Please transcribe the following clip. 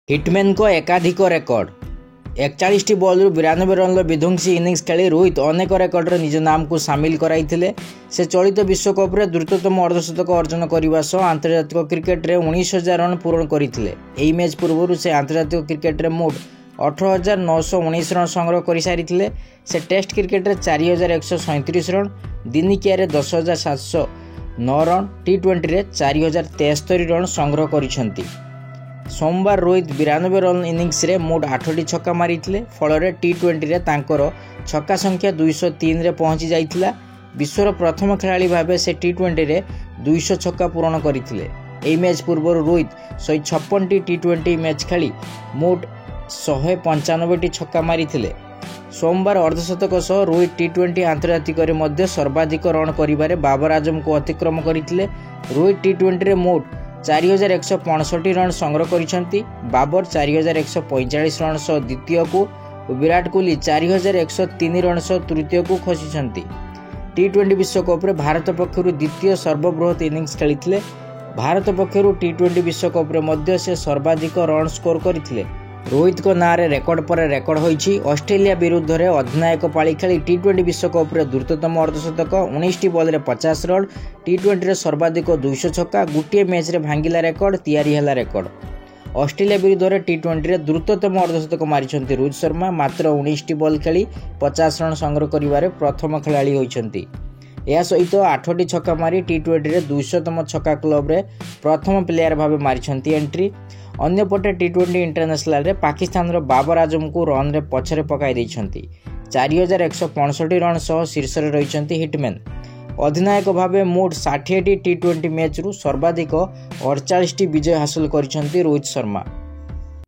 Hitman को एकाधिक record 41 ball 92 run विध्वंसी innings खेली रोहित अनेक रेकर्ड निज नाम को सामिल कराइथिले। से चलित विश्वकप रे द्रुततम अर्धशतक अर्जन करने सह आंतर्जातिक क्रिकेट रे 19,000 रन पूरण करथिले। एही मैच पूर्व से आंतर्जातिक क्रिकेट रे मोट 18,919 रन संग्रह कर सारिथिले। से टेस्ट क्रिकेट रे 4,137 रन, दिनिकिया रे 10,709 रन, टी20 रे 4,073 रन संग्रह करिसेंती। सोमवार रोहित 92 रन इनिंग्स रे मोट 8टी छक्का मारिथिले। फल टी20 रे तांकर छक्का संख्या 203 रे पहुंची जाइथिला। विश्वर प्रथम खेलाड़ी भाबे से टी20 रे 200 छक्का पूरण करथिले। एही मैच पूर्व रोहित 156 टी20 मैच खेली मोट 195 छक्का मारिथिले। सोमवार अर्धशतक सह रोहित टी20 आंतर्जातिक रे मध्य सर्वाधिक रन करिबारे बाबर आजम को अतिक्रम करथिले। रोहित टी20 रे मोट 4,165 रन संग्रह करिसेंती। बाबर 4,145 रन सह द्वितीय को, विराट कोहली 4,103 रन सह तृतीय को खसिसेंती। टी20 विश्वकप रे भारत पक्षरु द्वितीय सर्वबृहत इनिंग्स खेलिथिले। भारत पक्षरु टी20 विश्वकप रे मध्य से सर्वाधिक रन स्कोर करथिले। रोहित को नाँ रे रेकर्ड पर रेकर्ड होईछि। ऑस्ट्रेलिया विरुद्ध रे अधिनायक पाळी खेली टी20 विश्वकप रे द्रुततम अर्धशतक, 19 बॉल रे 50 रन, टी20 रे सर्वाधिक 200 छक्का, गोटे मैच रे भांगिला रेकर्ड तैयारी हैला रेकर्ड। ऑस्ट्रेलिया विरुद्ध रे टी20 रे द्रुततम अर्धशतक मारिछंती रोहित शर्मा। मात्र 19 बॉल खेली 50 रन संग्रह करिवारे प्रथम खेलाड़ी होइछंती। या सहित 8टी छक्का मारी टी20 रे 200तम छक्का क्लब रे प्रथम प्लेयर भाबे मारिछंती एंट्री। अन्यपटे टी20 इंटरनेशनल रे पाकिस्तान रो बाबर आजम को रन रे पछरे पकाई दैछंती। 4,165 रन सह शीर्ष रे रहिछंती हिटमैन। अधिनायक भाबे मोट 60टी टी20 मैच रु सर्वाधिक 48टी विजय हासिल करिछंती रोहित शर्मा।